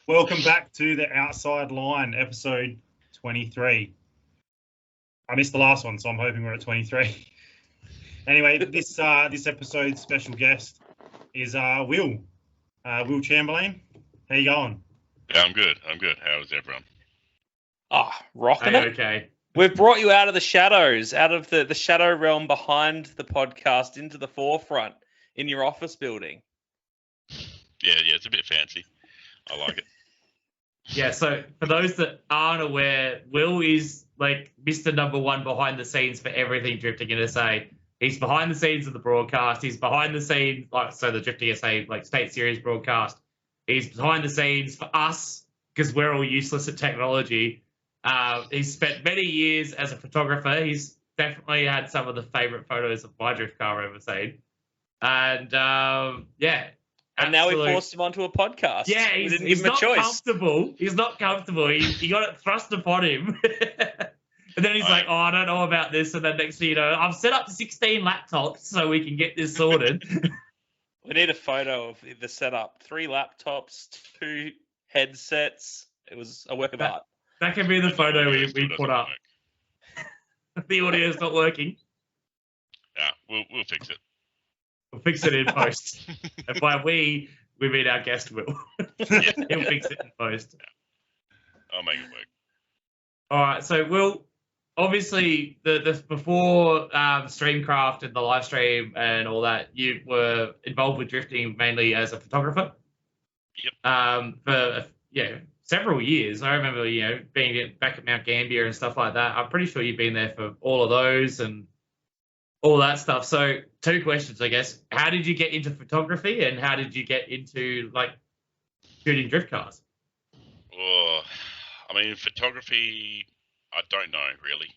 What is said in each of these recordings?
Welcome back to the Outside Line, episode 23. I missed the last one, so I'm hoping we're at 23. Anyway, this episode's special guest is Will Chamberlain. How you going? Yeah, I'm good. How's everyone? Rocking it. Okay. We've brought you out of the shadows, out of the shadow realm behind the podcast into the forefront in your office building. Yeah, it's a bit fancy. I like it. Yeah, so for those that aren't aware, Will is like Mr. Number One behind the scenes for everything Drifting in SA. He's behind the scenes of the broadcast. He's behind the scenes, the Drifting SA State Series broadcast. He's behind the scenes for us because we're all useless at technology. He's spent many years as a photographer. He's definitely had some of the favourite photos of my drift car I've ever seen. And And now we forced him onto a podcast. Yeah, we didn't he's give him a choice. Comfortable. He's not comfortable. He got it thrust upon him. And then he's like, I don't know about this. And then next thing you know, I've set up 16 laptops so we can get this sorted. We need a photo of the setup. 3 laptops, 2 headsets. It was a work of art. That can be the photo we put up. The audio's not working. Yeah, we'll fix it. We'll fix it in post. And by we mean our guest Will. He'll fix it in post. Yeah. I'll make it work. All right, so Will, obviously the before Streamcraft and the live stream and all that, you were involved with drifting mainly as a photographer. Yep. For several years. I remember being back at Mount Gambier and stuff like that. I'm pretty sure you've been there for all of those and all that stuff. So 2 questions, I guess. How did you get into photography and how did you get into shooting drift cars? Well, I mean, photography, I don't know really.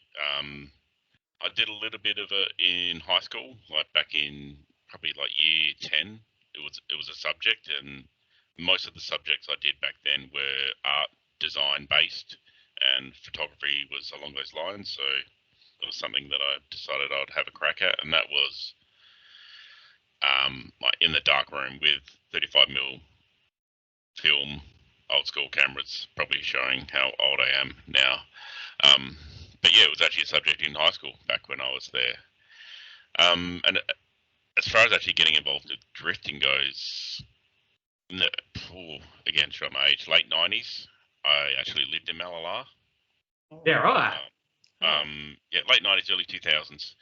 I did a little bit of it in high school, back in probably year 10. It was a subject, and most of the subjects I did back then were art design based, and photography was along those lines. So it was something that I decided I'd have a crack at, and that was in the dark room with 35mm film, old school cameras, probably showing how old I am now. But yeah, it was actually a subject in high school back when I was there. And as far as actually getting involved with drifting goes, again, show my age, late 90s, I actually lived in Malala. Yeah, right. Late 90s, early 2000s.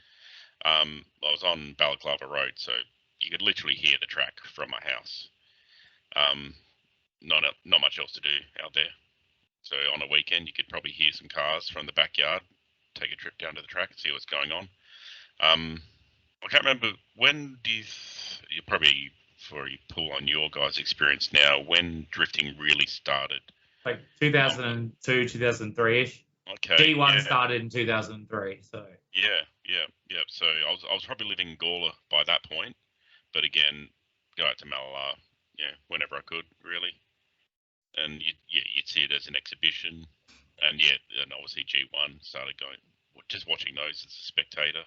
I was on Balaclava Road, so you could literally hear the track from my house. Not much else to do out there. So on a weekend, you could probably hear some cars from the backyard, take a trip down to the track and see what's going on. I can't remember, when do you probably, before you pull on your guys' experience now, when drifting really started? 2002, 2003-ish. Okay. G1 started in 2003, so. Yeah. So I was probably living in Gawler by that point, but again, go out to Malala, whenever I could, really. And you'd see it as an exhibition, and obviously G1 started going, just watching those as a spectator.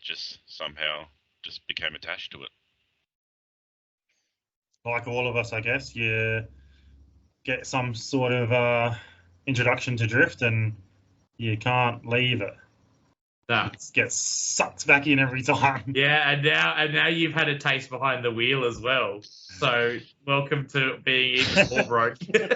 Just somehow just became attached to it. Like all of us, I guess, you get some sort of introduction to drift and you can't leave it. Nah. It gets sucked back in every time. Yeah, and now you've had a taste behind the wheel as well. So welcome to being even more broke. Yeah,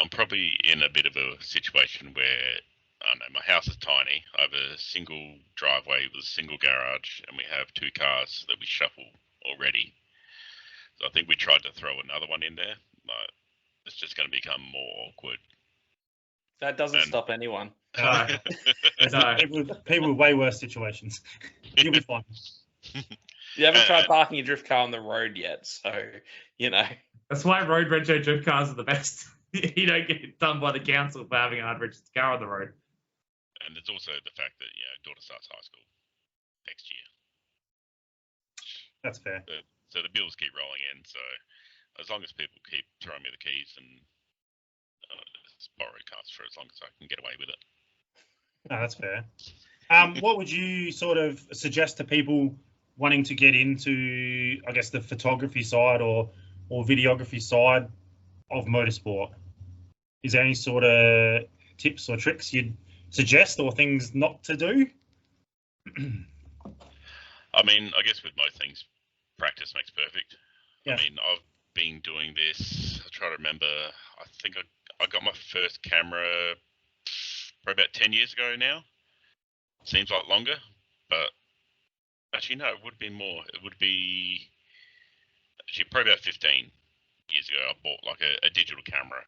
I'm probably in a bit of a situation where, I don't know, my house is tiny. I have a single driveway with a single garage, and we have 2 cars that we shuffle already. So I think we tried to throw another one in there, but it's just going to become more awkward. That doesn't stop anyone. No. People with way worse situations. You'll be fine. You haven't tried parking a drift car on the road yet, so, That's why road retro drift cars are the best. You don't get done by the council for having an unregistered car on the road. And there's also the fact that, daughter starts high school next year. That's fair. So the bills keep rolling in. So as long as people keep throwing me the keys and just borrow cars for as long as I can get away with it. No, that's fair. What would you sort of suggest to people wanting to get into, I guess, the photography side or videography side of motorsport, is there any sort of tips or tricks you'd suggest or things not to do? I mean, I guess with most things, practice makes perfect. Yeah. I mean, I've been doing this, I try to remember, I think I got my first camera probably about 10 years ago now. Seems like longer, but actually, no, it would have been more. It would be actually probably about 15 years ago. I bought like a digital camera,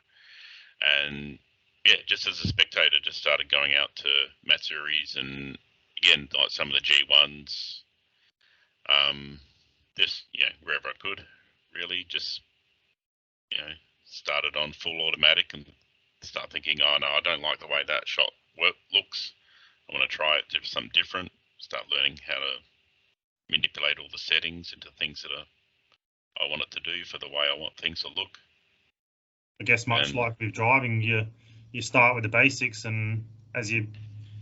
and yeah, just as a spectator, just started going out to Matsuris and again like some of the G1s. Just wherever I could, really just started on full automatic and start thinking, oh no, I don't like the way that shot looks. I want to try it, do something different. Start learning how to manipulate all the settings into things that I want it to do for the way I want things to look. I guess much like with driving, you start with the basics, and as your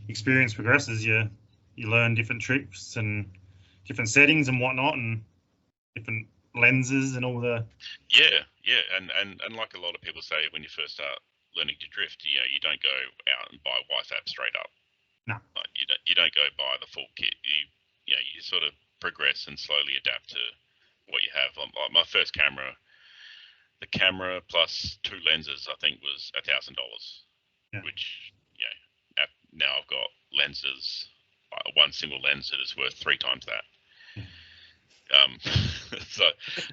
experience progresses, you learn different tricks and different settings and whatnot, and different lenses and all the. Yeah, and like a lot of people say, when you first start learning to drift, you don't go out and buy YFAB straight up. No. Like you don't go buy the full kit. You sort of progress and slowly adapt to what you have. Like my first camera, the camera plus 2 lenses, I think was $1,000. Yeah. Which now I've got lenses, one single lens that is worth 3 times that. So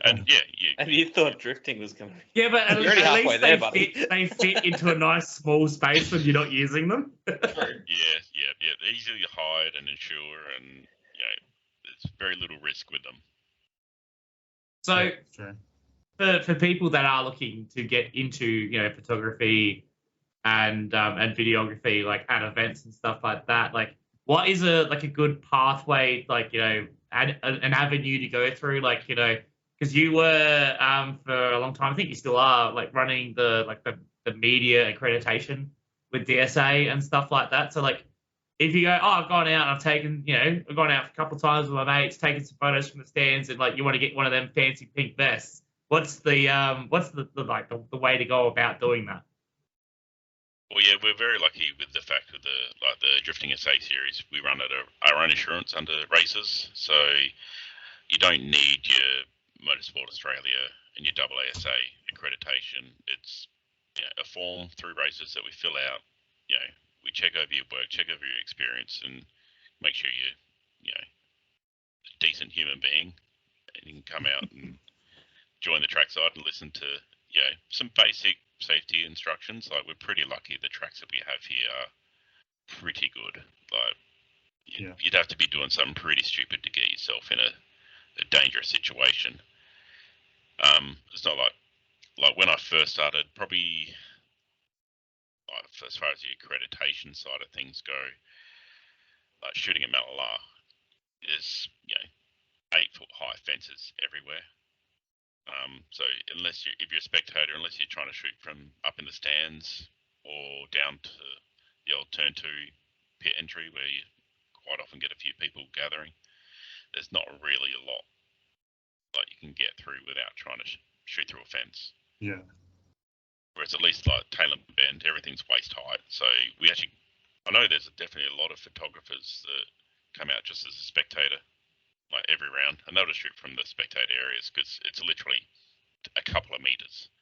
and and you thought drifting was going to be. Yeah, but You're already halfway there, buddy. They fit into a nice small space when you're not using them. Yeah. They're easy to hide and insure, and there's very little risk with them. So Sure. for people that are looking to get into photography and videography, like at events and stuff like that, like what is a good pathway, like an avenue to go through, like because you were for a long time, I think you still are, like running the media accreditation with DSA and stuff like that. So like if you go, oh, I've gone out and I've taken, I've gone out a couple of times with my mates, taken some photos from the stands, and like you want to get one of them fancy pink vests, what's the way to go about doing that? Well, yeah, we're very lucky with the fact that the Drifting SA series, we run at our own insurance under races, so you don't need your Motorsport Australia and your AASA accreditation. It's a form through races that we fill out. We check over your work, check over your experience, and make sure you're a decent human being, and you can come out and join the trackside and listen to some basic safety instructions. Like, we're pretty lucky the tracks that we have here are pretty good. Like, you'd have to be doing something pretty stupid to get yourself in a dangerous situation. It's not like when I first started, probably as far as the accreditation side of things go, like shooting at Malala, there's 8-foot high fences everywhere. So if you're a spectator, unless you're trying to shoot from up in the stands or down to the old turn 2 pit entry where you quite often get a few people gathering, there's not really a lot like you can get through without trying to shoot through a fence. Yeah. Whereas at least like Taylor Bend, everything's waist height. So I know there's definitely a lot of photographers that come out just as a spectator, like every round, and they'll just shoot from the spectator areas because it's literally a couple of meters,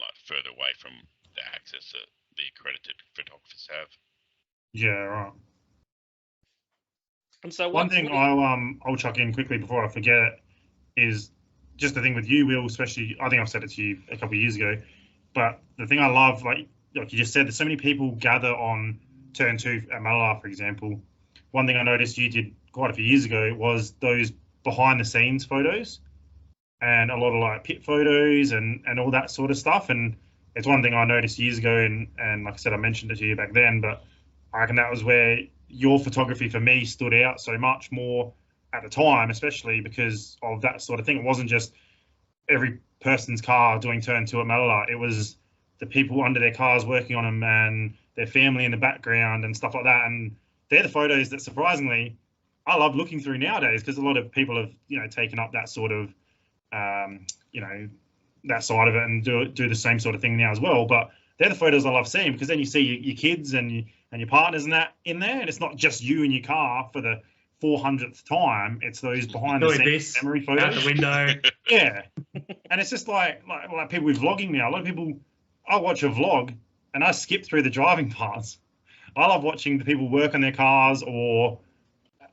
like further away from the access that the accredited photographers have. Yeah, right. And so one thing I'll chuck in quickly before I forget is just the thing with you, Will, especially. I think I've said it to you a couple of years ago, but the thing I love, like you just said, there's so many people gather on turn 2 at Malala, for example. One thing I noticed you did quite a few years ago was those behind the scenes photos and a lot of like pit photos and all that sort of stuff. And it's one thing I noticed years ago, and like I said, I mentioned it to you back then, but I reckon that was where your photography for me stood out so much more at the time, especially because of that sort of thing. It wasn't just every person's car doing turn 2 at Malala. It was the people under their cars working on them and their family in the background and stuff like that. And they're the photos that surprisingly I love looking through nowadays because a lot of people have, taken up that sort of, that side of it and do the same sort of thing now as well. But they're the photos I love seeing because then you see your kids and your partners and that in there, and it's not just you in your car for the 400th time. It's those behind the scenes memory photos out the window. Yeah, and it's just like people with vlogging now. A lot of people, I watch a vlog and I skip through the driving parts. I love watching the people work on their cars or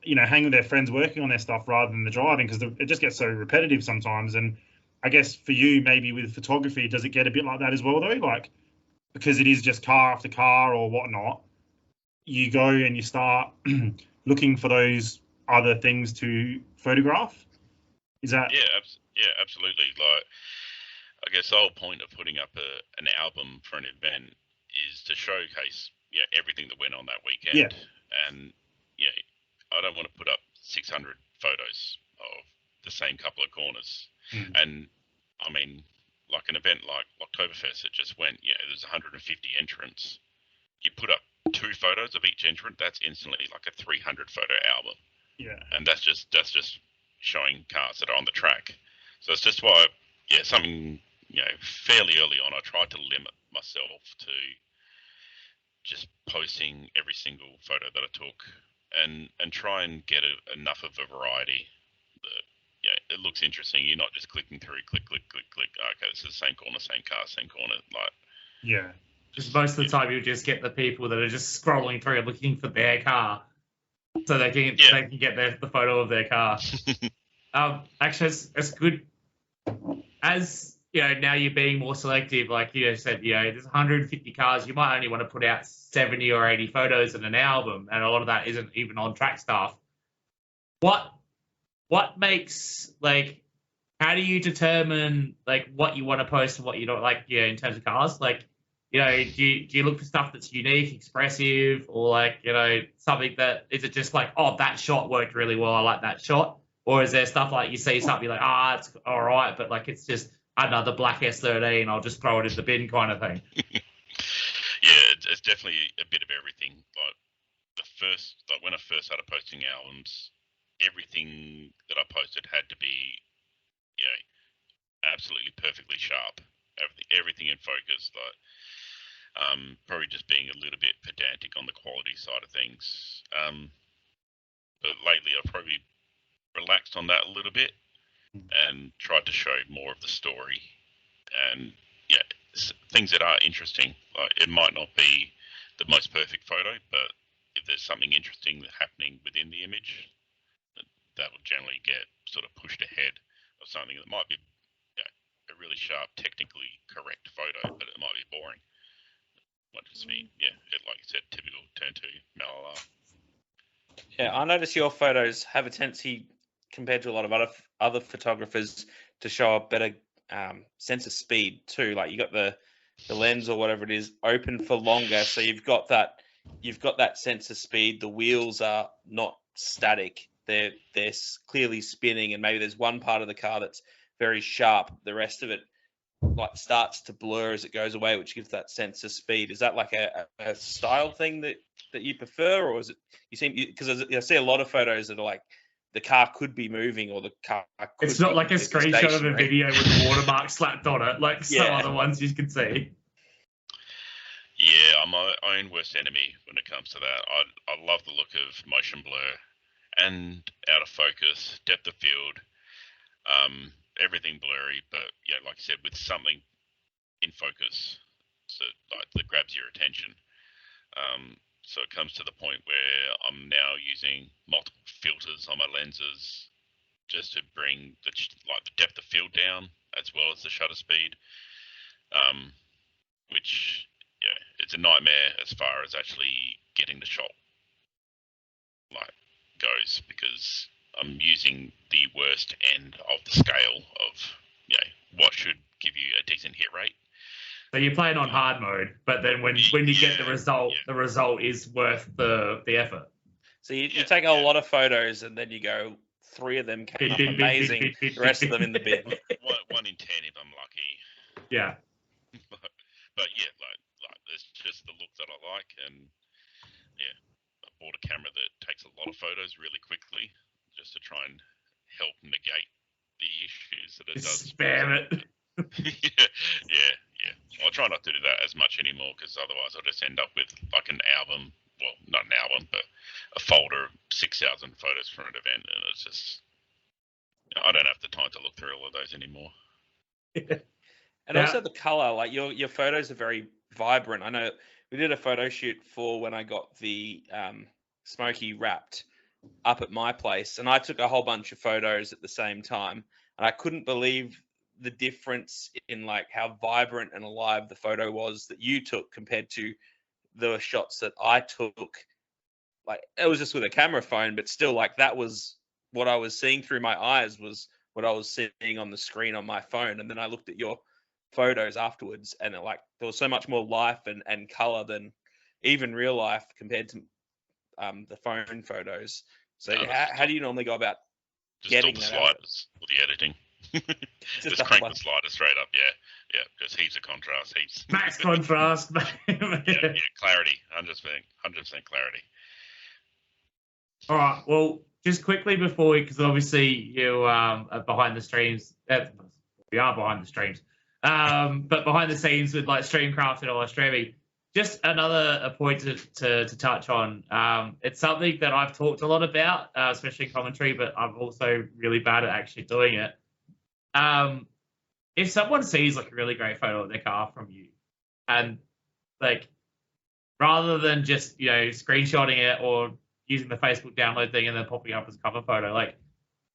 hang with their friends working on their stuff rather than the driving because it just gets so repetitive sometimes. And I guess for you, maybe with photography, does it get a bit like that as well, though? Like, because it is just car after car or whatnot, you go and you start looking for those other things to photograph. Is that? Yeah, absolutely. Like, I guess the whole point of putting up an album for an event is to showcase everything that went on that weekend. Yeah. And I don't want to put up 600 photos of the same couple of corners. And I mean, like an event like Oktoberfest that just went, there's 150 entrants. You put up 2 photos of each entrant, that's instantly like a 300 photo album. Yeah. And that's just showing cars that are on the track. So it's just why, something, fairly early on, I tried to limit myself to just posting every single photo that I took and try and get enough of a variety that, it looks interesting. You're not just clicking through, click. Okay, this is the same corner, same car, same corner. Like, yeah. Just most of the time, you'll just get the people that are just scrolling through looking for their car, so they can get the photo of their car. Actually, it's good. As now you're being more selective. Like you said, there's 150 cars. You might only want to put out 70 or 80 photos in an album, and a lot of that isn't even on track stuff. What makes, like, how do you determine, like, what you want to post and what you don't like, in terms of cars? Like, do you look for stuff that's unique, expressive, or like, something that, is it just like, oh, that shot worked really well, I like that shot? Or is there stuff like you see something like, it's all right, but like it's just another black S13, I'll just throw it in the bin kind of thing? It's definitely a bit of everything. Like when I first started posting albums, everything that I posted had to be, absolutely perfectly sharp. Everything in focus. Like, probably just being a little bit pedantic on the quality side of things. But lately I've probably relaxed on that a little bit and tried to show more of the story and things that are interesting. Like, it might not be the most perfect photo, but if there's something interesting happening within the image, that will generally get sort of pushed ahead of something that might be a really sharp, technically correct photo, but it might be boring. It might just be, like you said, typical turn 2 Malala. Yeah, I notice your photos have a tendency, compared to a lot of other photographers, to show a better sense of speed too. Like, you got the lens or whatever it is open for longer, so you've got that sense of speed. The wheels are not static; they're clearly spinning, and maybe there's one part of the car that's very sharp. The rest of it like starts to blur as it goes away, which gives that sense of speed. Is that like a style thing that you prefer, or is it because I see a lot of photos that are like the car could be moving or the car could it's not be like a screenshot of a video with a watermark slapped on it, like some other ones you can see. Yeah, I'm my own worst enemy when it comes to that. I love the look of motion blur and out of focus, depth of field, everything blurry, but like you said, with something in focus, so like that grabs your attention. So it comes to the point where I'm now using multiple filters on my lenses just to bring the depth of field down as well as the shutter speed, which it's a nightmare as far as actually getting the shot goes, because I'm using the worst end of the scale of what should give you a decent hit rate. So you're playing on hard mode, but then when you get the result, the result is worth the effort. So you take a lot of photos and then you go, 3 of them came up amazing, the rest of them in the bin. 1 in 10 if I'm lucky. Yeah. But like it's just the look that I like, and bought a camera that takes a lot of photos really quickly, just to try and help negate the issues that it does. Spam it. yeah. I'll try not to do that as much anymore, because otherwise I'll just end up with like an album. Well, not an album, but a folder of 6,000 photos from an event, and it's just I don't have the time to look through all of those anymore. And also the color, like your photos are very vibrant. I know we did a photo shoot for when I got the Smoky wrapped up at my place, and I took a whole bunch of photos at the same time, and I couldn't believe the difference in like how vibrant and alive the photo was that you took compared to the shots that I took. Like it was just with a camera phone, but still, like that was what I was seeing through my eyes was what I was seeing on the screen on my phone. And then I looked at your photos afterwards, and there was so much more life and color than even real life compared to the phone photos. So how do you normally go about getting just that all the sliders or the editing? just crank the slider straight up. Yeah. Just heaps of contrast, heaps. Max contrast. yeah, clarity, 100% clarity. All right. Well, just quickly before because obviously you are behind the streams. We are behind the streams. But behind the scenes with like Streamcraft and all streaming. Just another point to touch on. It's something that I've talked a lot about, especially in commentary, but I'm also really bad at actually doing it. If someone sees like a really great photo of their car from you, and like rather than just screenshotting it or using the Facebook download thing and then popping up as a cover photo, like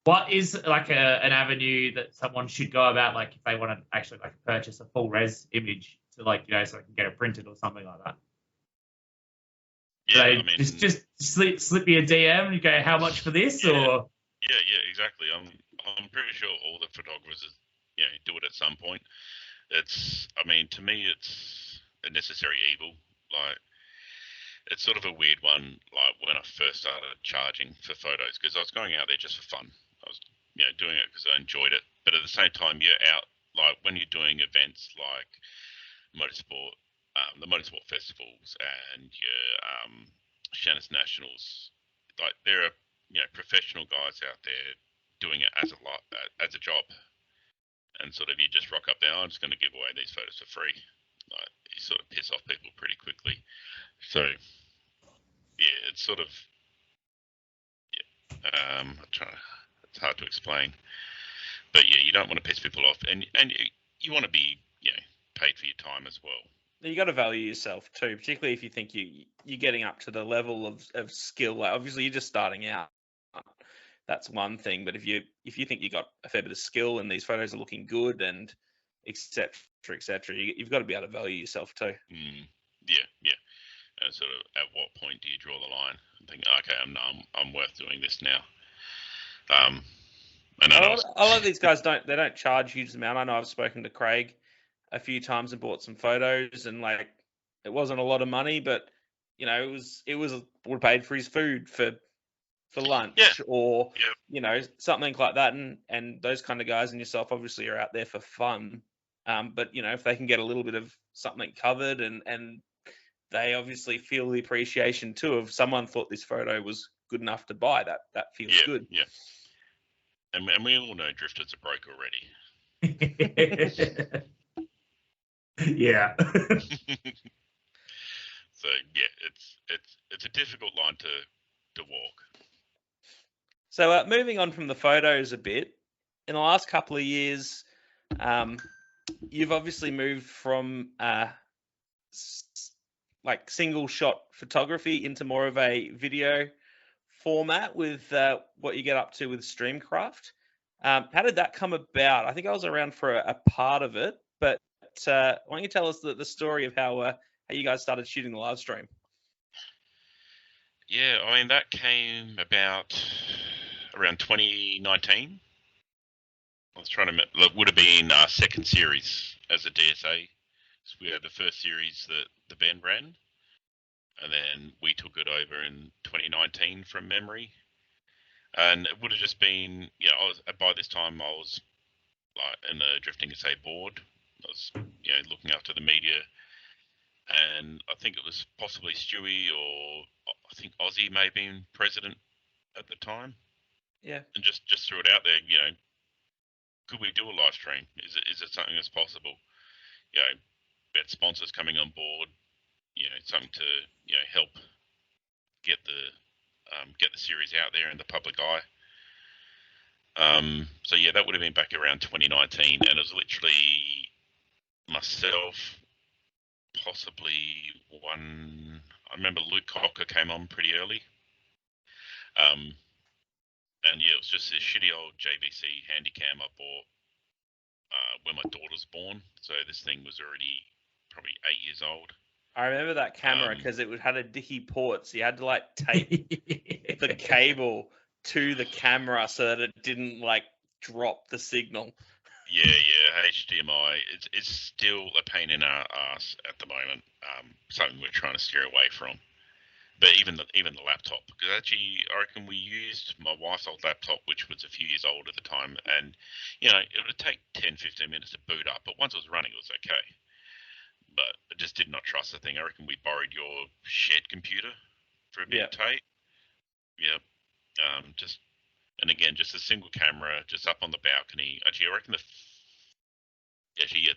what is like an avenue that someone should go about, like if they want to actually like purchase a full res image to like so they can get it printed or something like that? Yeah, I mean, just slip me a DM and go, how much for this? Or yeah, exactly. I'm pretty sure all the photographers do it at some point. To me it's a necessary evil. Like it's sort of a weird one. Like when I first started charging for photos, because I was going out there just for fun. I was doing it because I enjoyed it. But at the same time, you're out like when you're doing events like motorsport, the motorsport festivals, and your Shannon Nationals. Like there are professional guys out there doing it as a job, and sort of you just rock up there. I'm just going to give away these photos for free. Like you sort of piss off people pretty quickly. So yeah, it's sort of it's hard to explain, but yeah, you don't want to piss people off, and you want to be paid for your time as well. You got to value yourself too, particularly if you think you're getting up to the level of skill. Like obviously, you're just starting out. That's one thing, but if you think you got a fair bit of skill and these photos are looking good and etc., you've got to be able to value yourself too. Yeah. And sort of at what point do you draw the line and think, okay, I'm worth doing this now? A lot of these guys don't charge huge amount. I know I've spoken to Craig a few times and bought some photos, and like it wasn't a lot of money, but it was paid for his food for lunch or something like that, and those kind of guys and yourself obviously are out there for fun, but if they can get a little bit of something covered and they obviously feel the appreciation too of someone thought this photo was good enough to buy, that feels good. And we all know drifters are broke already. Yeah. So yeah, it's a difficult line to walk. So moving on from the photos a bit, in the last couple of years, you've obviously moved from like single shot photography into more of a video format with what you get up to with Streamcraft. How did that come about? I think I was around for a part of it, but why don't you tell us the story of how you guys started shooting the live stream? Yeah, I mean that came about around 2019. I was trying to. It would have been our second series as a DSA. So we had the first series that the band ran, and then we took it over in 2019 from memory. And it would have just been, by this time I was like in the Drifting SA board. I was, looking after the media and I think it was possibly Stewie, or I think Ozzy may have been president at the time. Yeah. And just threw it out there, could we do a live stream? Is it something that's possible? Bet sponsors coming on board, something to help get the series out there in the public eye. So yeah, that would have been back around 2019, and it was literally myself, possibly one. I remember Luke Cocker came on pretty early. And yeah, it was just this shitty old JVC Handycam I bought when my daughter was born. So this thing was already probably 8 years old. I remember that camera because it had a dicky port, so you had to like tape the cable to the camera so that it didn't like drop the signal. Yeah, HDMI. It's still a pain in our ass at the moment. Something we're trying to steer away from. But even the laptop, because actually I reckon we used my wife's old laptop, which was a few years old at the time, and it would take 10-15 minutes to boot up, but once it was running, it was okay. But I just did not trust the thing. I reckon we borrowed your shared computer for a bit of tape. Yep. Just a single camera, just up on the balcony. Actually, I reckon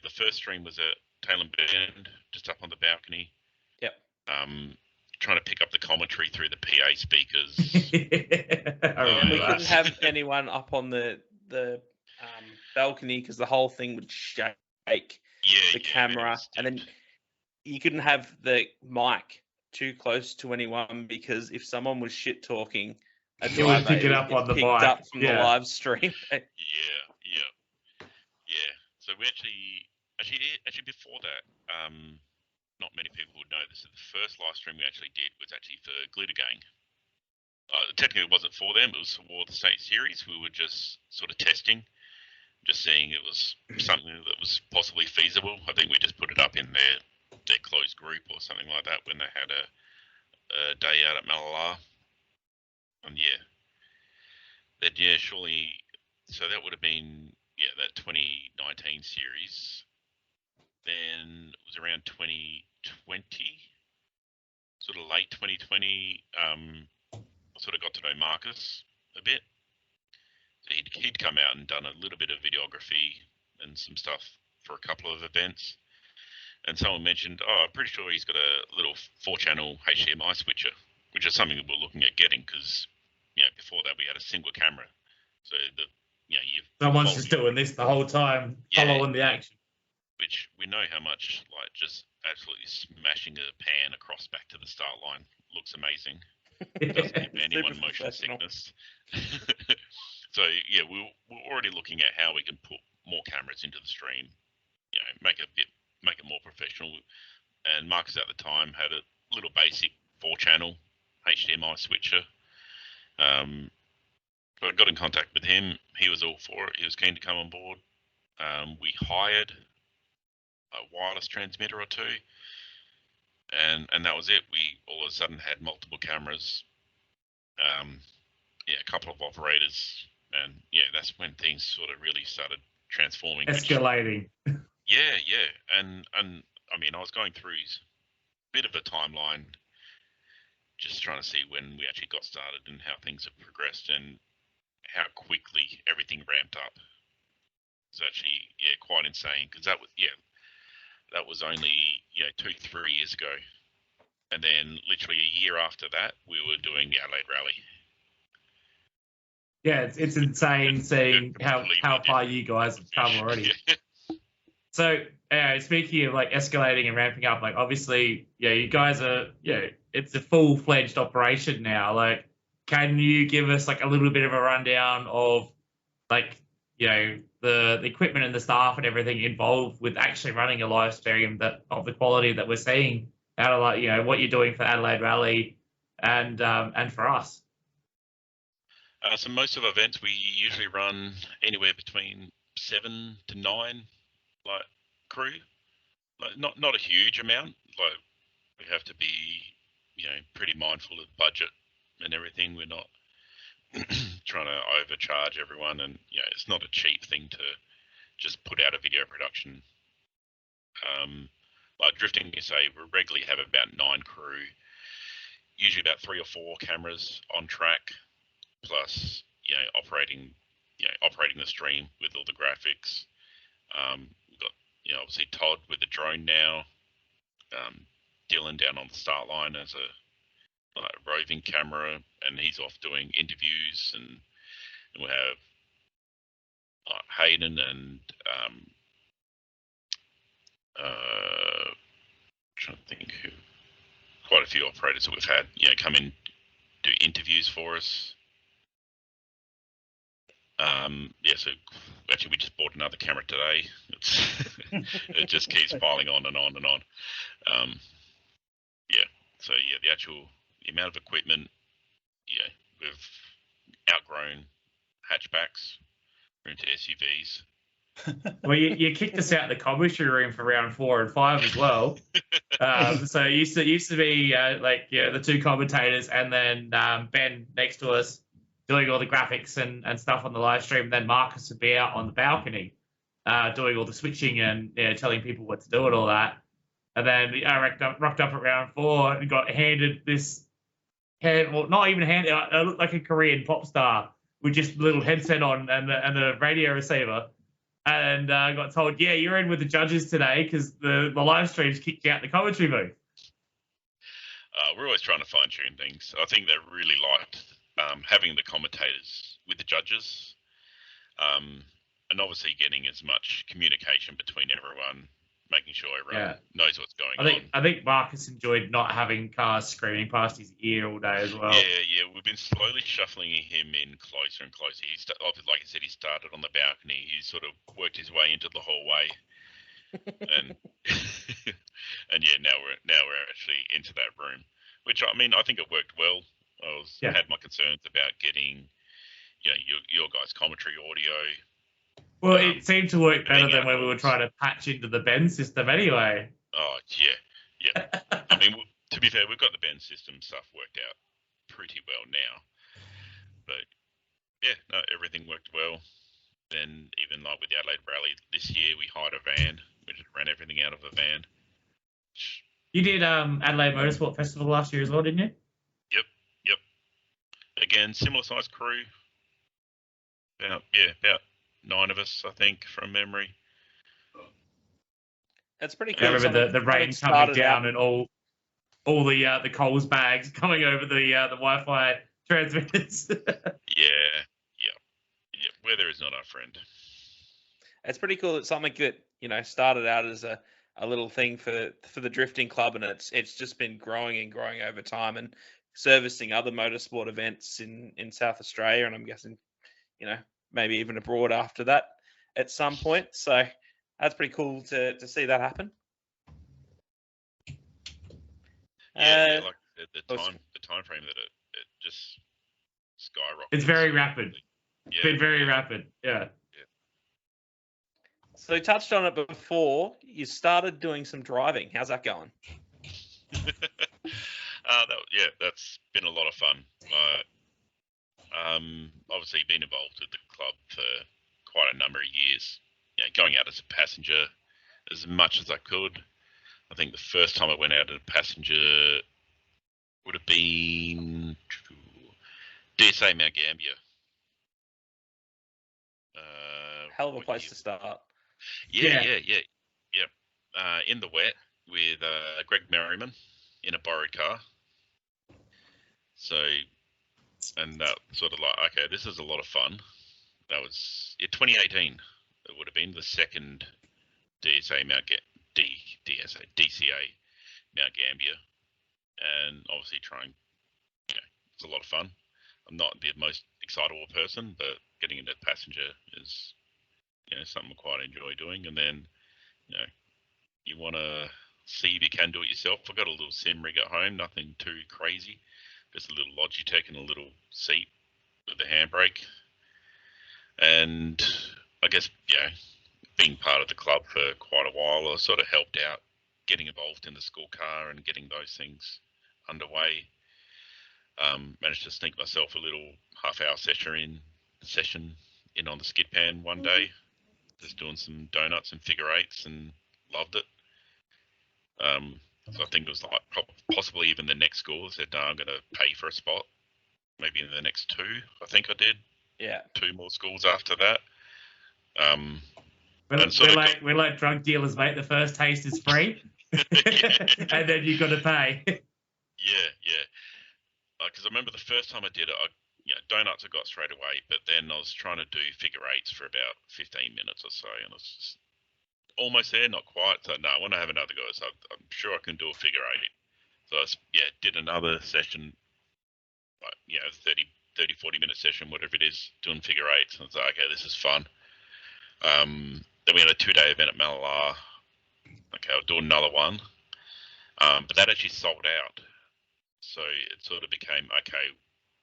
the first stream was at Taylor Bend, just up on the balcony. Yep. Trying to pick up the commentary through the PA speakers. And we couldn't have anyone up on the balcony because the whole thing would shake the camera, and then you couldn't have the mic too close to anyone because if someone was shit talking, it would pick it up on the mic. Up from the live stream. Yeah. So we actually before that, not many people would know this. The first live stream we actually did was actually for Glitter Gang. Technically, it wasn't for them. It was for the state series. We were just sort of testing, just seeing it was something that was possibly feasible. I think we just put it up in their closed group or something like that when they had a day out at Malala. And surely. So that would have been that 2019 series. Then it was around 2020, sort of late 2020. I sort of got to know Marcus a bit. So he'd come out and done a little bit of videography and some stuff for a couple of events. And someone mentioned, I'm pretty sure he's got a little 4-channel HDMI switcher, which is something that we're looking at getting because, before that we had a single camera. So someone's just doing this the whole time, following the action. Which we know how much, like, just absolutely smashing a pan across back to the start line looks amazing. Doesn't give anyone motion sickness. So we're already looking at how we can put more cameras into the stream, make it more professional. And Marcus at the time had a little basic 4-channel HDMI switcher. So I got in contact with him. He was all for it. He was keen to come on board. We hired a wireless transmitter or two, and that was it. We all of a sudden had multiple cameras, a couple of operators, and that's when things sort of really started transforming. Escalating. And I mean, I was going through a bit of a timeline, just trying to see when we actually got started and how things have progressed and how quickly everything ramped up. It's actually quite insane because that was only 2-3 years ago, and then literally a year after that we were doing the Adelaide Rally. Yeah, it's insane seeing how far you guys have come already. So speaking of like escalating and ramping up, like obviously you guys are it's a full-fledged operation now. Like, can you give us like a little bit of a rundown of like the equipment and the staff and everything involved with actually running a live stream of the quality that we're seeing out of like what you're doing for Adelaide Rally and for us? So most of our events we usually run anywhere between 7 to 9 like crew. Like not a huge amount. Like we have to be pretty mindful of budget and everything. We're not trying to overcharge everyone, and it's not a cheap thing to just put out a video production. like drifting, you say we regularly have about 9 crew, usually about 3 or 4 cameras on track, plus operating the stream with all the graphics. We've got obviously Todd with the drone now, Dylan down on the start line as a roving camera, and he's off doing interviews, and we have Hayden and trying to think who, quite a few operators that we've had come in, do interviews for us. So actually we just bought another camera today. It just keeps piling on and on and on. So the actual amount of equipment, we've outgrown hatchbacks, we're into SUVs. Well, you kicked us out of the commentary room for round 4 and 5 as well. So it used to be the 2 commentators and then Ben next to us doing all the graphics and stuff on the live stream. Then Marcus would be out on the balcony doing all the switching and telling people what to do and all that. And then I rocked up at round 4 and got handed this not even handed, it looked like a Korean pop star with just a little headset on and a radio receiver. And I got told, you're in with the judges today because the live stream's kicked you out the commentary booth. We're always trying to fine-tune things. I think they really liked having the commentators with the judges, and obviously getting as much communication between everyone, making sure everyone knows what's going on. I think Marcus enjoyed not having cars screaming past his ear all day as well. Yeah. We've been slowly shuffling him in closer and closer. Like I said, he started on the balcony. He sort of worked his way into the hallway, and now we're actually into that room. Which I think it worked well. I had my concerns about getting, your guys' commentary audio. Well, it seemed to work better than when we were trying to patch into the Ben system anyway. Oh, yeah. To be fair, we've got the Ben system stuff worked out pretty well now. But, everything worked well. Then even like with the Adelaide Rally this year, we hired a van. We just ran everything out of a van. You did Adelaide Motorsport Festival last year as well, didn't you? Yep. Again, similar size crew. About 9 of us, I think, from memory. That's pretty cool. I remember the rain coming down and all the Coles bags coming over the Wi-Fi transmitters. Yeah. Weather is not our friend. It's pretty cool. It's something that started out as a little thing for the drifting club, and it's just been growing and growing over time, and servicing other motorsport events in South Australia, and I'm guessing maybe even abroad after that at some point. So that's pretty cool to see that happen. Like the time frame that it just skyrocketed. It's very rapid. It's been very rapid. Yeah. So you touched on it before. You started doing some driving. How's that going? That's been a lot of fun. Obviously been involved with the club for quite a number of years. Going out as a passenger as much as I could. I think the first time I went out as a passenger would have been DSA Mount Gambier. Hell of a place to start. Yeah. In the wet with Greg Merriman in a borrowed car. So, and that sort of like, okay, this is a lot of fun. That was 2018. It would have been the second DCA Mount Gambier, and obviously trying. It's a lot of fun. I'm not the most excitable person, but getting into passenger is something I quite enjoy doing. And then you want to see if you can do it yourself. I've got a little sim rig at home, nothing too crazy, just a little Logitech and a little seat with the handbrake. And I guess being part of the club for quite a while, I sort of helped out getting involved in the school car and getting those things underway. Managed to sneak myself a little half-hour session in on the skid pan one day, just doing some donuts and figure eights, and loved it. So I think it was like possibly even the next school said, no, I'm going to pay for a spot. Maybe in the next 2, I think I did. Yeah. 2 more schools after that. We're like drug dealers, mate. The first taste is free, and then you've got to pay. Yeah. Because I remember the first time I did it, donuts I got straight away, but then I was trying to do figure eights for about 15 minutes or so, and I was just almost there, not quite. So no, I want to have another go. So I'm sure I can do a figure eight. So I did another session, 30, 40-minute session, whatever it is, doing figure eights. And I was like, okay, this is fun. Then we had a 2-day event at Malalar. Okay, I'll do another one. But that actually sold out. So it sort of became, okay,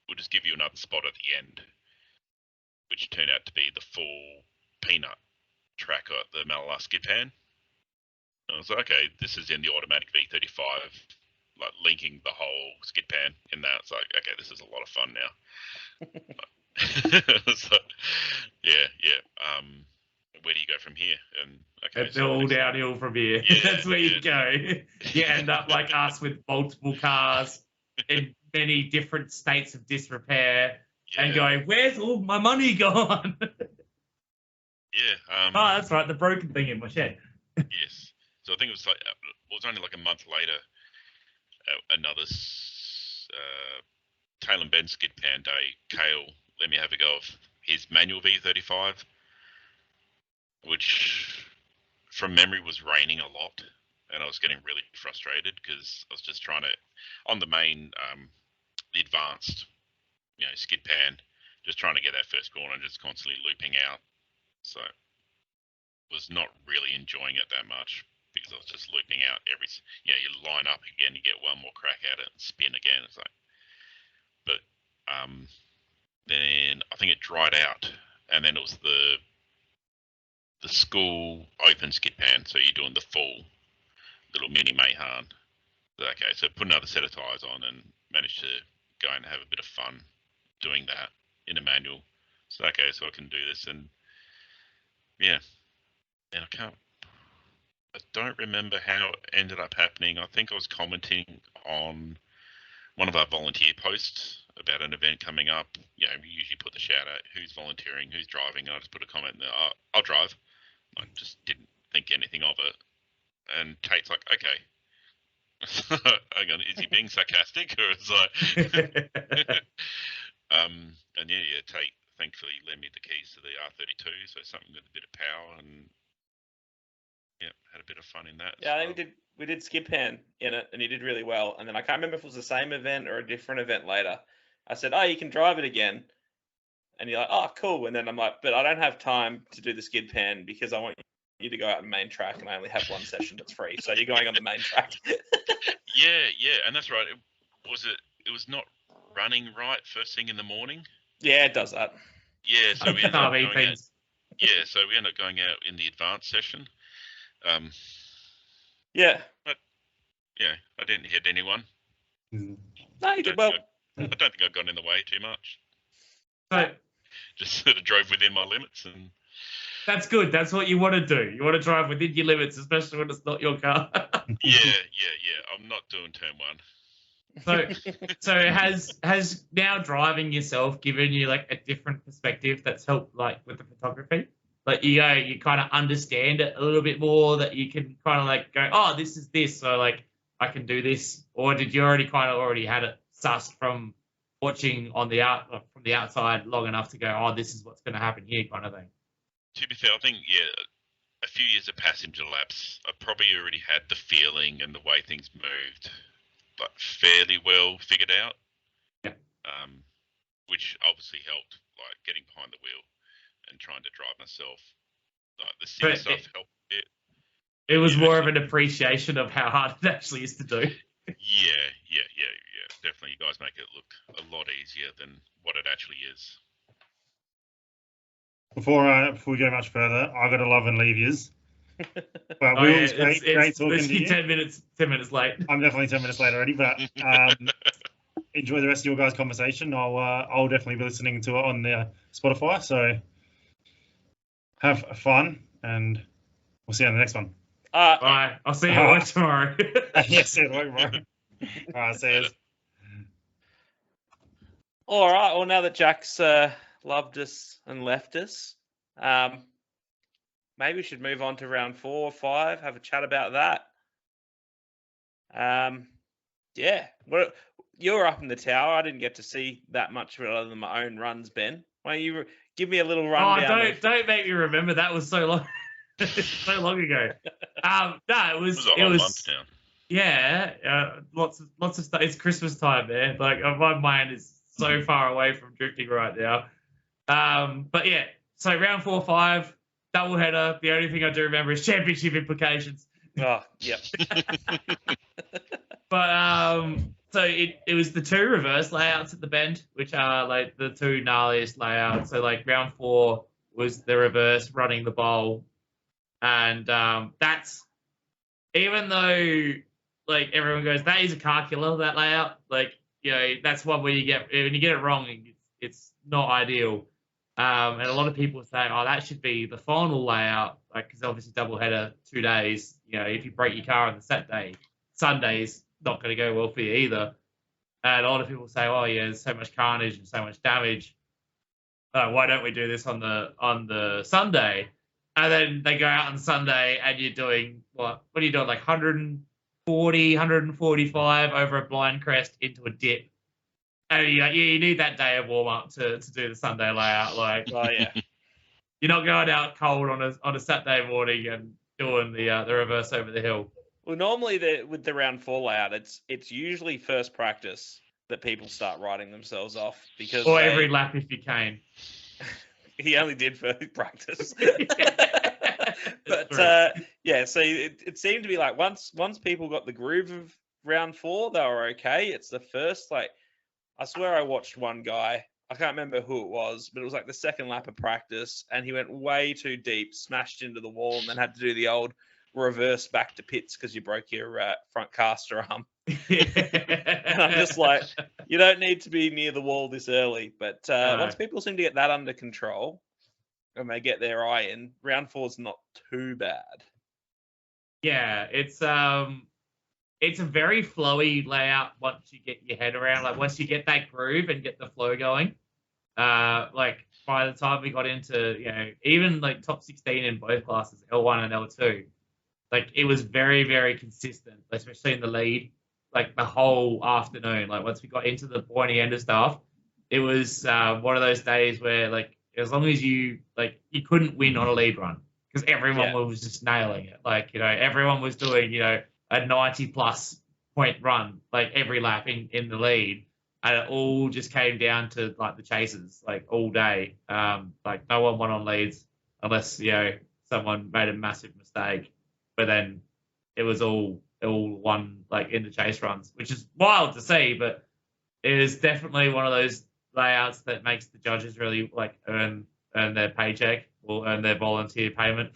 we'll just give you another spot at the end, which turned out to be the full peanut track at the Malalar skid pan. I was like, okay, this is in the automatic V35, like linking the whole skid pan in that. It's like, okay, this is a lot of fun now. So, yeah. Where do you go from here? And okay, it's all downhill from here. Yeah, That's where you go. You end up like us with multiple cars in many different states of disrepair and going, where's all my money gone? Yeah. That's right, the broken thing in my shed. Yes. So I think it was only like a month later, another Tail and Ben skid pan day. Kale let me have a go of his manual V35, which from memory was raining a lot, and I was getting really frustrated because I was just trying to, on the main, the advanced, skid pan, just trying to get that first corner and just constantly looping out. So was not really enjoying it that much because I was just looping out you line up again, you get one more crack at it and spin again. It's like, but then I think it dried out, and then it was the school open skid pan, so you're doing the full little mini Mahan. Okay, so put another set of tyres on and managed to go and have a bit of fun doing that in a manual. So okay, so I can do this, and yeah, and I don't remember how it ended up happening. I think I was commenting on one of our volunteer posts about an event coming up. We usually put the shout out, who's volunteering, who's driving, and I just put a comment there, I'll drive. I just didn't think anything of it. And Tate's like, okay. Hang on, is he being sarcastic, or is like and Tate thankfully lent me the keys to the R32, so something with a bit of power, and had a bit of fun in that. Yeah, I think we did skid pan in it, and you did really well. And then I can't remember if it was the same event or a different event later. I said, you can drive it again. And you're like, oh, cool. And then I'm like, but I don't have time to do the skid pan because I want you to go out and main track, and I only have one session that's free. So you're going on the main track. Yeah, and that's right. It was not running right first thing in the morning. Yeah, it does that. Yeah, so we ended up going out. Yeah, so we ended up going out in the advanced session. Yeah. But I didn't hit anyone. No, you did well. I don't think I got in the way too much. So just sort of drove within my limits, and that's good. That's what you want to do. You want to drive within your limits, especially when it's not your car. Yeah. I'm not doing turn one. So has now driving yourself given you like a different perspective that's helped like with the photography? Like you kind of understand it a little bit more, that you can kind of like go, oh, this is this, so like I can do this, or did you already had it sussed from watching from the outside long enough to go, oh, this is what's going to happen here, kind of thing? To be fair, I think a few years of passenger laps, I probably already had the feeling and the way things moved, but fairly well figured out. Yeah. Which obviously helped, like getting behind the wheel and trying to drive myself. Like the sim stuff helped a bit. It was more of an appreciation of how hard it actually is to do. Yeah. Definitely, you guys make it look a lot easier than what it actually is. Before we go much further, I got to love and leave yous. But Will, it's great talking to you. 10 minutes late. I'm definitely 10 minutes late already, but enjoy the rest of your guys' conversation. I'll definitely be listening to it on the Spotify. So have fun, and we'll see you on the next one. Bye. I'll see you at work tomorrow. Yes, it will, bro. All right, says. All right. Well, now that Jack's loved us and left us, maybe we should move on to round 4 or 5. Have a chat about that. Yeah. What you're up in the tower? I didn't get to see that much of it other than my own runs, Ben. Why don't you give me a little rundown? Don't make me remember. That was so long, so long ago. No, it was a whole month now. Yeah, lots of stuff. It's Christmas time, man. Like my mind is so far away from drifting right now. But yeah, so round 4 or 5, double header. The only thing I do remember is championship implications. Oh, yep. But so it was the 2 reverse layouts at the bend, which are like the 2 gnarliest layouts. So like round 4 was the reverse running the bowl, and that's, even though like everyone goes, that is a car killer, that layout. Like, you know, that's one where when you get it wrong, it's not ideal. And a lot of people say, oh, that should be the final layout, like, because obviously double header, 2 days. You know, if you break your car on the Saturday, Sunday's not going to go well for you either. And a lot of people say, oh yeah, there's so much carnage and so much damage. Why don't we do this on the Sunday? And then they go out on Sunday and you're doing what are you doing? Like 140, 145 over a blind crest into a dip. And you're like, yeah, you need that day of warm up to do the Sunday layout. Like, Oh yeah. You're not going out cold on a Saturday morning and doing the reverse over the hill. Well, normally with the round 4 layout, it's usually first practice that people start writing themselves off, because every lap if you can. He only did first practice. But yeah, so it seemed to be like once people got the groove of round 4, they were okay. It's the first, like, I swear I watched one guy, I can't remember who it was, but it was like the second lap of practice, and he went way too deep, smashed into the wall, and then had to do the old reverse back to pits because you broke your front caster arm. And I'm just like, you don't need to be near the wall this early. But once people seem to get that under control and they get their eye in, round 4's not too bad. Yeah, it's a very flowy layout once you get your head around. Like once you get that groove and get the flow going. Like by the time we got into, you know, even like top 16 in both classes, L1 and L2, like it was very, very consistent, especially in the lead, like the whole afternoon. Like once we got into the pointy end of stuff, it was one of those days where like as long as you couldn't win on a lead run because everyone was just nailing it. Like, you know, everyone was doing, you know, a 90+ point run like every lap in the lead, and it all just came down to like the chases like all day. Like no one won on leads unless, you know, someone made a massive mistake, but then it was all won like in the chase runs, which is wild to see, but it is definitely one of those layouts that makes the judges really like earn their paycheck or earn their volunteer payment.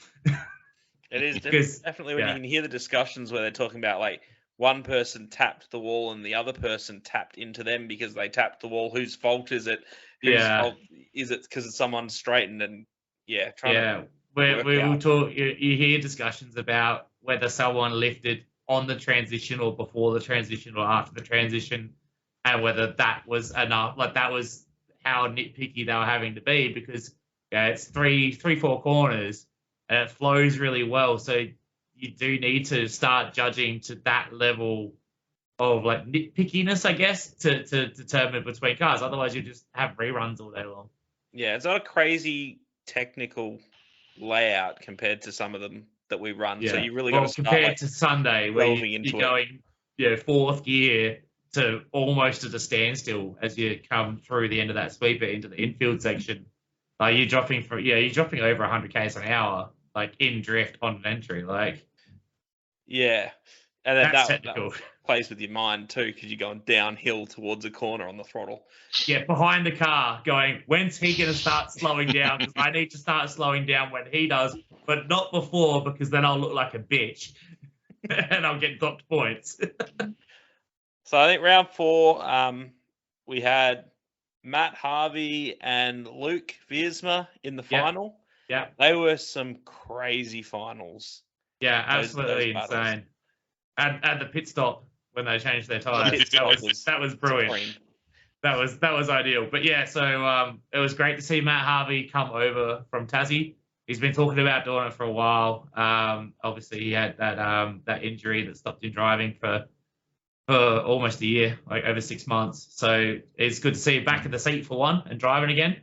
It is definitely when you can hear the discussions where they're talking about like one person tapped the wall and the other person tapped into them because they tapped the wall. Whose fault is it? Whose fault is it because someone straightened and we will talk. You hear discussions about whether someone lifted on the transition or before the transition or after the transition, and whether that was enough. Like that was how nitpicky they were having to be because it's 3-4 corners and it flows really well. So you do need to start judging to that level of like nitpickiness, I guess, to determine between cars. Otherwise, you just have reruns all day long. Yeah, it's not a crazy technical layout compared to some of them that we run. Yeah. So you really got to start compared to Sunday where you're going fourth gear to almost at a standstill as you come through the end of that sweeper into the infield section. You're dropping over 100 k's an hour like in drift on an entry, like. Yeah, and then that's technical. That plays with your mind too because you're going downhill towards a corner on the throttle. Yeah, behind the car, going, when's he going to start slowing down? Because I need to start slowing down when he does, but not before because then I'll look like a bitch and I'll get docked points. So I think round 4, we had Matt Harvey and Luke Viersma in the final. Yeah, they were some crazy finals. Yeah, Those absolutely battles. insane. And the pit stop when they changed their The tires, pit stop was that was brilliant. supreme. That was ideal. But yeah, so it was great to see Matt Harvey come over from Tassie. He's been talking about doing it for a while. Obviously, he had that injury that stopped him driving for almost a year, like over 6 months. So it's good to see him back in the seat for one and driving again,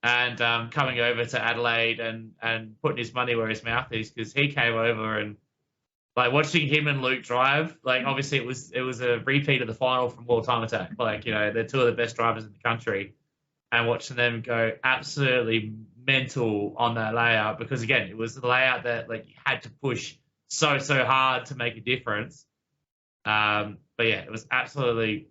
and coming over to Adelaide and putting his money where his mouth is, because he came over and like watching him and Luke drive. Like obviously it was a repeat of the final from World Time Attack. Like they're two of the best drivers in the country, and watching them go absolutely mental on that layout, because again it was the layout that like you had to push so hard to make a difference. But yeah, it was absolutely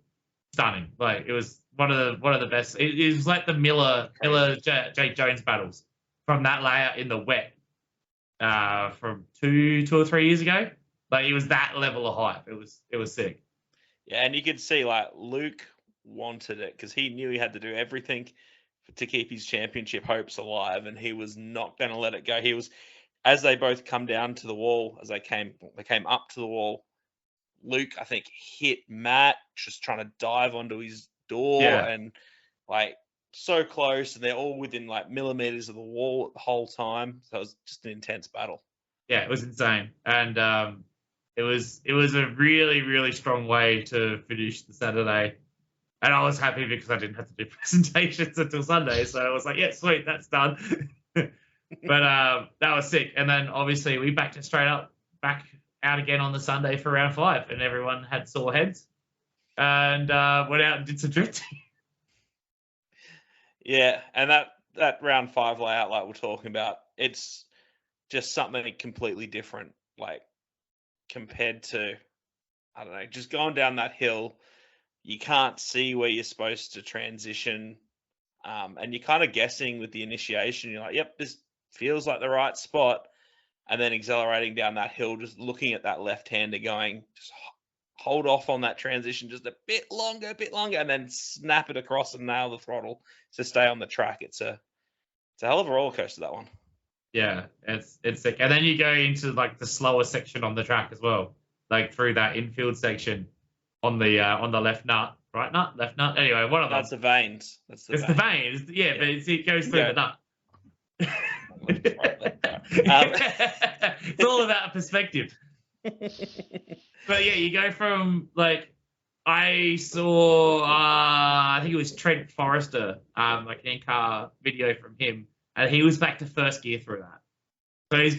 stunning. Like it was one of the best. It was like the Miller Jake Jones battles from that layout in the wet from two or 3 years ago. Like it was that level of hype. It was sick. Yeah, and you could see like Luke wanted it because he knew he had to do everything to keep his championship hopes alive, and he was not going to let it go. He was, as they both come down to the wall, as they came up to the wall. Luke, I think, hit Matt just trying to dive onto his door, and like so close, and they're all within like millimeters of the wall the whole time. So it was just an intense battle. Yeah, it was insane, and it was a really strong way to finish the Saturday. And I was happy because I didn't have to do presentations until Sunday, so I was like, yeah, sweet, that's done. But that was sick. And then obviously we backed it back out again on the Sunday for round 5, and everyone had sore heads and went out and did some drifting. Yeah, and that round 5 layout, like we're talking about, it's just something completely different, like compared to, I don't know, just going down that hill. You can't see where you're supposed to transition, and you're kind of guessing with the initiation. You're like, yep, this feels like the right spot. And then accelerating down that hill, just looking at that left-hander going, just hold off on that transition just a bit longer, and then snap it across and nail the throttle to stay on the track. It's a hell of a roller coaster, that one. Yeah, it's sick. And then you go into like the slower section on the track as well, like through that infield section on the left nut, right nut, left nut. Anyway, one of them. That's the vanes. The vanes. Yeah, but it goes through the nut. It's all about perspective. But yeah, you go from like, I saw I think it was Trent Forrester, like an in-car video from him, and he was back to first gear through that. So he's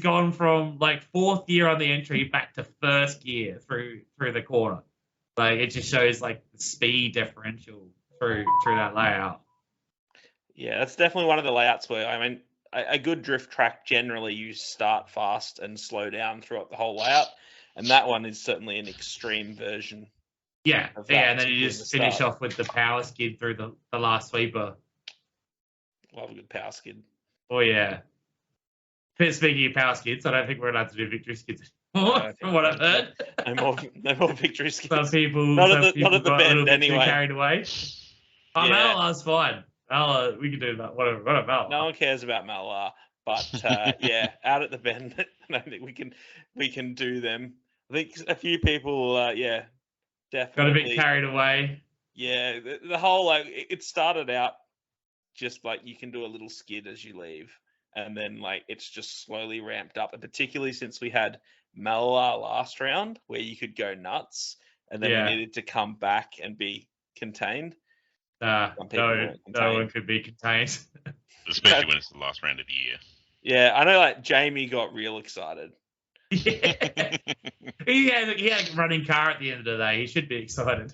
gone from like 4th gear on the entry back to first gear through the corner. Like it just shows like the speed differential through that layout. Yeah, that's definitely one of the layouts where, I mean, a good drift track, generally you start fast and slow down throughout the whole layout. And that one is certainly an extreme version. Yeah, and then you just finish off with the power skid through the last sweeper. Love a good power skid. Oh, yeah. Speaking of power skids, I don't think we're allowed to do victory skids anymore, from what I've heard. No more victory skids. Some people not at the bend, anyway. Carried away. Oh, yeah. Malala's fine. We can do that. Whatever. No one cares about Malala, but yeah, out at the bend, I don't think we can do them. I think a few people, definitely got a bit carried away. Yeah, the whole like it started out just like you can do a little skid as you leave, and then like it's just slowly ramped up, and particularly since we had Malala last round where you could go nuts, and then we needed to come back and be contained. No one could be contained. Especially when it's the last round of the year. Yeah, I know like Jamie got real excited. Yeah. he had a running car at the end of the day. He should be excited.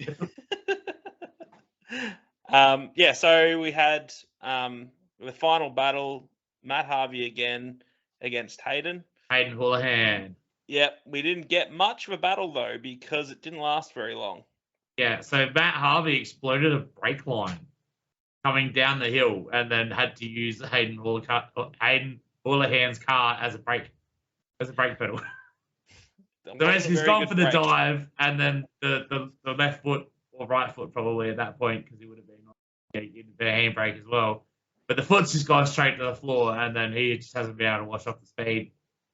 So we had the final battle, Matt Harvey again against Hayden Houlihan. Yep, we didn't get much of a battle though because it didn't last very long. Yeah, so Matt Harvey exploded a brake line coming down the hill and then had to use Hayden Houlihan's car as a brake pedal. So he's gone for the dive, and then the left foot or right foot probably at that point, because he would have been in the handbrake as well. But the foot's just gone straight to the floor, and then he just hasn't been able to wash off the speed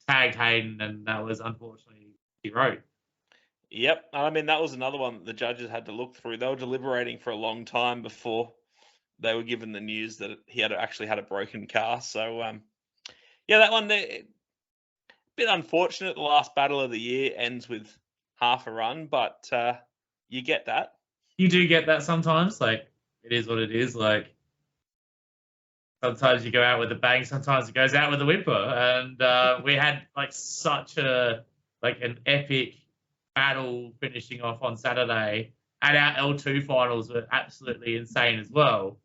tagged Hayden, and that was unfortunately he wrote. Yep. I mean, that was another one that the judges had to look through. They were deliberating for a long time before they were given the news that he had actually had a broken car. So, yeah, that one, a bit unfortunate. The last battle of the year ends with half a run, but you get that. You do get that sometimes. Like, it is what it is. Like, sometimes you go out with a bang, sometimes it goes out with a whimper. And we had like such an epic battle finishing off on Saturday, and our L2 finals were absolutely insane as well.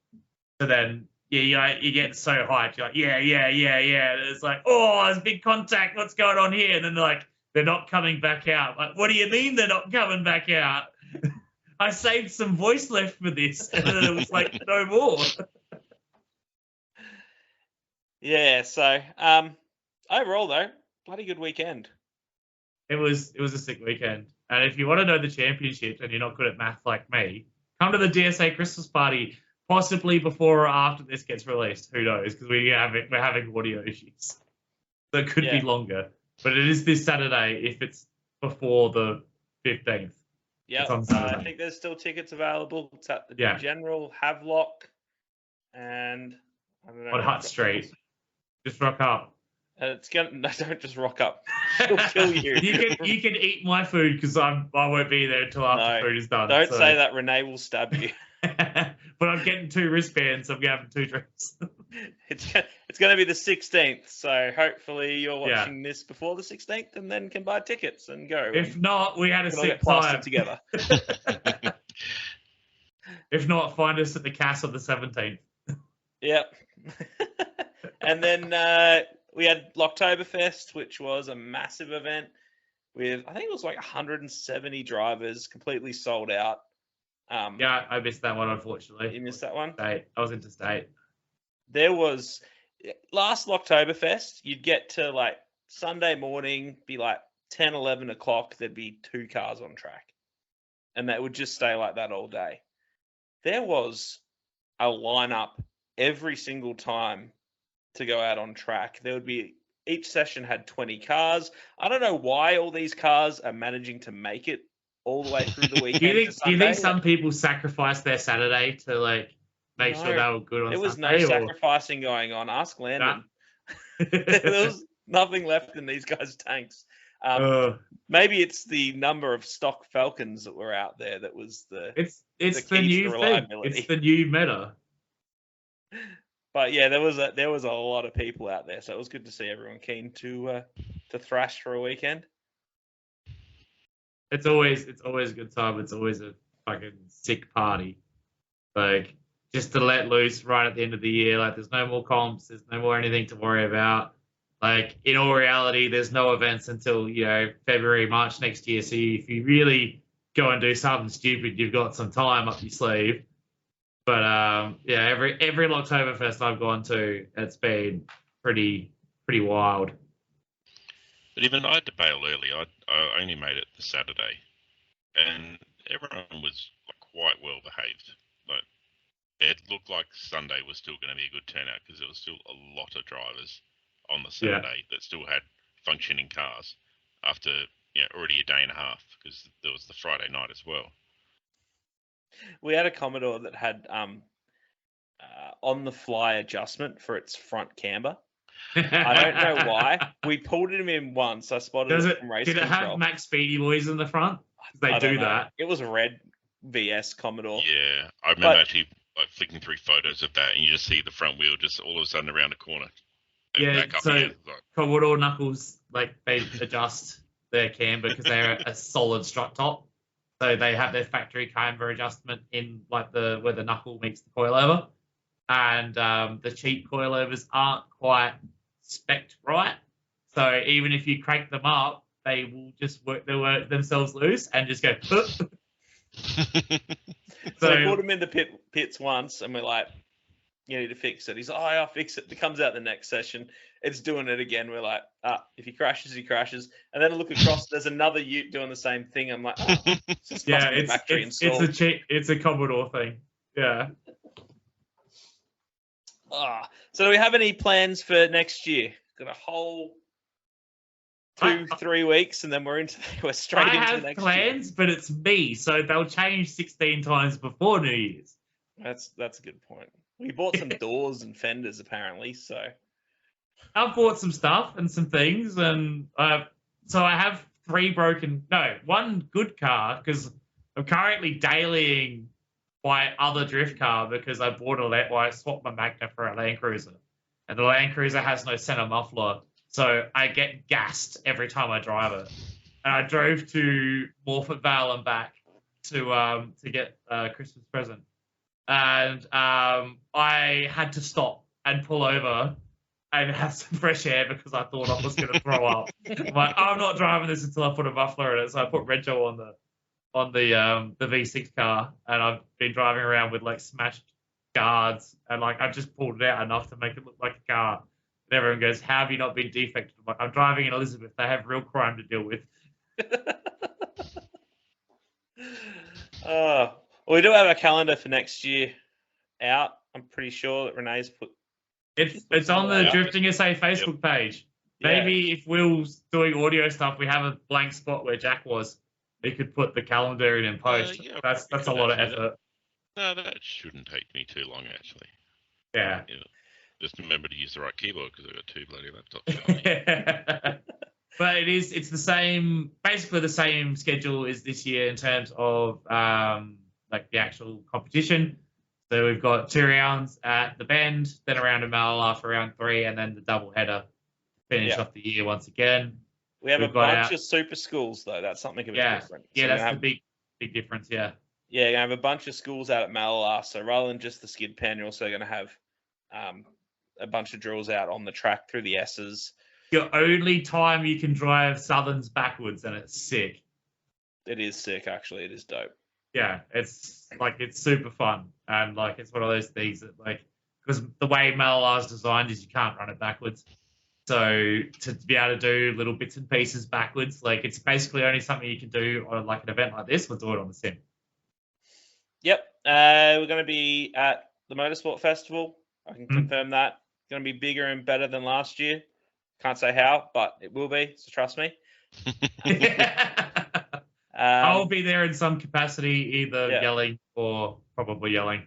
So then, yeah, you get so hyped. You're like, yeah. And it's like, oh, there's big contact. What's going on here? And then they're not coming back out. Like, what do you mean they're not coming back out? I saved some voice left for this, and then it was like no more. Yeah. So overall, though, bloody good weekend. It was a sick weekend. And if you want to know the championship and you're not good at math like me, come to the DSA Christmas party, possibly before or after this gets released. Who knows? Because we're having audio issues. So it could be longer. But it is this Saturday if it's before the 15th. Yeah, I think there's still tickets available. It's at the General Havelock. And I don't know. On Hutt Street. Just rock up. It's gonna don't just rock up. She'll kill you. You can eat my food because I won't be there until after food is done. Don't say that. Renee will stab you. But I'm getting 2 wristbands, so I'm having 2 drinks. It's going to be the 16th, so hopefully you're watching this before the 16th, and then can buy tickets and go. If not, we had a sick time together. If not, find us at the Cass on the 17th. Yep. And then we had Locktoberfest, which was a massive event with, I think it was like 170 drivers, completely sold out. Yeah, I missed that one, unfortunately. You missed that one? I was interstate. There was, last Locktoberfest, you'd get to like Sunday morning, be like 10, 11 o'clock, there'd be 2 cars on track. And that would just stay like that all day. There was a lineup every single time to go out on track. There would be, each session had 20 cars. I don't know why all these cars are managing to make it all the way through the weekend. Do you think some people sacrificed their Saturday to like make sure they were good on Sunday? There was no sacrificing going on. Ask Landon. There was nothing left in these guys' tanks. Maybe it's the number of stock Falcons that were out there that was the the new thing. It's the new meta. But yeah, there was a lot of people out there, so it was good to see everyone keen to thrash for a weekend. It's always a good time. It's always a fucking sick party. Like, just to let loose right at the end of the year. Like, there's no more comps. There's no more anything to worry about. Like, in all reality, there's no events until, February, March next year. So if you really go and do something stupid, you've got some time up your sleeve. But, every Locktoberfest I've gone to, it's been pretty wild. But even I had to bail early. I only made it the Saturday, and everyone was quite well behaved. Like, it looked like Sunday was still going to be a good turnout because there was still a lot of drivers on the Saturday that still had functioning cars after already a day and a half because there was the Friday night as well. We had a Commodore that had on the fly adjustment for its front camber. I don't know why. We pulled him in once. I spotted it from race control. Did it have Max Speedy Boys in the front? They do that. It was a red VS Commodore. Yeah, I remember actually flicking through photos of that, and you just see the front wheel just all of a sudden around the corner. Commodore Knuckles, they adjust their camber because they're a solid strut top. So they have their factory camber adjustment in where the knuckle meets the coilover. And the cheap coilovers aren't quite spec'd right. So even if you crank them up, they will just work themselves loose and just go. So we put him in the pits once, and we're like, "You need to fix it." He's like, "Oh, I'll fix it." It comes out the next session. It's doing it again. We're like, if he crashes, he crashes. And then I look across. There's another Ute doing the same thing. I'm like, it's a Commodore thing. Yeah. So do we have any plans for next year? Got a whole 2-3 weeks, and then we're straight I into have the next plans, year. but it's me, so they'll change 16 times before New Year's. That's a good point. We bought some doors and fenders apparently, so I've bought some stuff and some things, and so I have one good car because I'm currently dailying my other drift car because I swapped my Magna for a Land Cruiser, and the Land Cruiser has no center muffler, so I get gassed every time I drive it. And I drove to Morford Vale and back to get a Christmas present, and I had to stop and pull over and have some fresh air because I thought I was going to throw up. I'm like, I'm not driving this until I put a muffler in it. So I put Rego on the V6 car, and I've been driving around with like smashed guards, and like I just pulled it out enough to make it look like a car. And everyone goes, "How have you not been defected?" I'm like, I'm driving in Elizabeth. They have real crime to deal with. Well, we do have a calendar for next year out. I'm pretty sure that Renee's put. It's on the Yeah. Drifting SA Facebook page. Maybe if Will's doing audio stuff, we have a blank spot where Jack was. We could put the calendar in and post. Yeah, that's we a could lot of actually. effort. No, that shouldn't take me too long, actually. Yeah. Just remember to use the right keyboard because I've got 2 bloody laptops. But it's the same, basically the same schedule as this year in terms of like the actual competition. So we've got 2 rounds at the Bend, then a round of Malala for round 3, and then the double header to finish off the year once again. We have a bunch of super schools though. That's something a bit different. Yeah, that's the big difference. Yeah. Yeah, you're gonna have a bunch of schools out at Malala. So rather than just the skid pen, you're also gonna have a bunch of drills out on the track through the S's. Your only time you can drive Southerns backwards, and it's sick. It is sick, actually. It is dope. Yeah, it's super fun, and like it's one of those things that like because the way Malala's designed is you can't run it backwards. So to be able to do little bits and pieces backwards, like it's basically only something you can do on like an event like this, or do it on the sim. Yep, we're going to be at the Motorsport Festival. I can confirm that. It's going to be bigger and better than last year. Can't say how, but it will be. So trust me. I'll be there in some capacity, either yelling or probably yelling.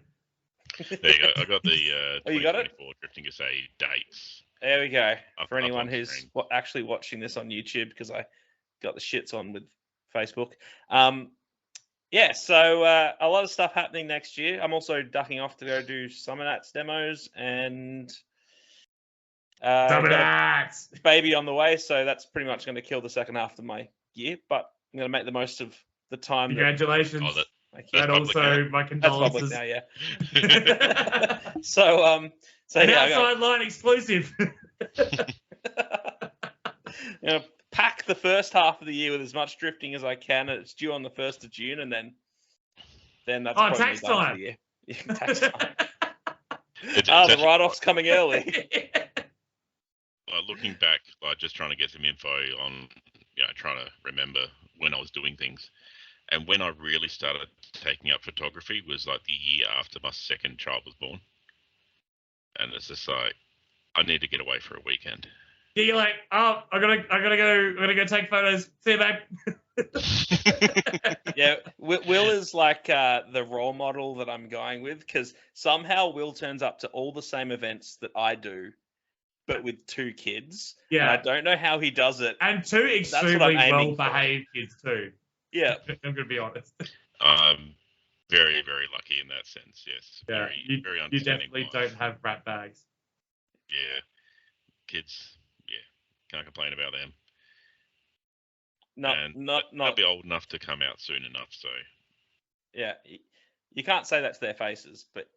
There you go. I got the 2024 Drifting SA dates. There we go. For Up anyone on who's screen. actually watching this on YouTube, because I got the shits on with Facebook. So a lot of stuff happening next year. I'm also ducking off to go do Summernats demos and baby on the way. So that's pretty much going to kill the second half of my year. But I'm going to make the most of the time. Congratulations. And also my condolences. That's public now, yeah. So an outside line exclusive. Pack the first half of the year with as much drifting as I can. It's due on the 1st of June, and then that's tax time. Yeah, tax time. The write-off's coming early. Looking back, just trying to get some info on, trying to remember when I was doing things. And when I really started taking up photography was like the year after my second child was born. And it's just like, I need to get away for a weekend. Yeah, you're like, oh, I'm gonna go take photos. See you, babe. Yeah, Will is like the role model that I'm going with, because somehow Will turns up to all the same events that I do, but with 2 kids. Yeah, and I don't know how he does it. And 2 extremely well-behaved kids too. Yeah, I'm gonna be honest. Very, very lucky in that sense. Yes. Yeah, very you definitely don't have rat bags. Yeah, kids. Yeah, can't complain about them. They'll be old enough to come out soon enough. So. Yeah, you can't say that to their faces, but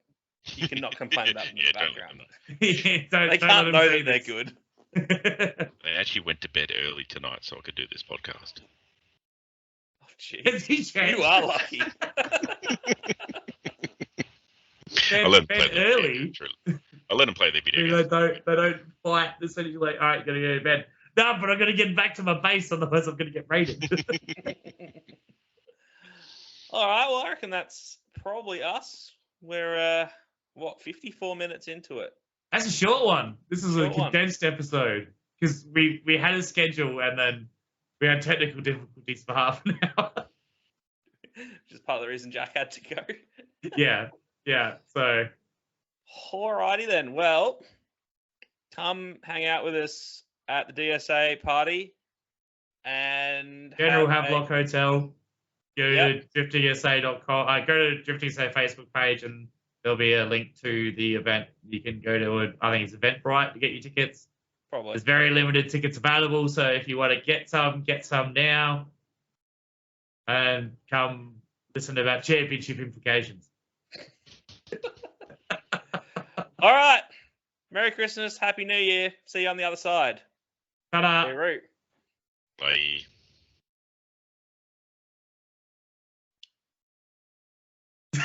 you cannot complain about them in the background. They can't know that they're good. They actually went to bed early tonight so I could do this podcast. Oh, jeez. You are lucky. I let them play early. I let them play their video games. They don't fight. As soon as you're like, all right, you're going to go to bed. No, but I'm going to get back to my base, otherwise I'm going to get raided. All right, well, I reckon that's probably us. We're, 54 minutes into it? That's a short one. This is a condensed episode. because we had a schedule and then we had technical difficulties for half an hour. Which is part of the reason Jack had to go. Yeah. So Alrighty then. Well, come hang out with us at the DSA party and General have Havelock Hotel. Go Yep. to driftingsa.com. Go to Drifting SA Facebook page and there'll be a link to the event. You can go to it. I think it's Eventbrite to get your tickets. probably. There's very limited tickets available, so if you want to get some now, and come listen about championship implications. All right. Merry Christmas. Happy New Year. See you on the other side. Ta-da. Hey, Root. Bye.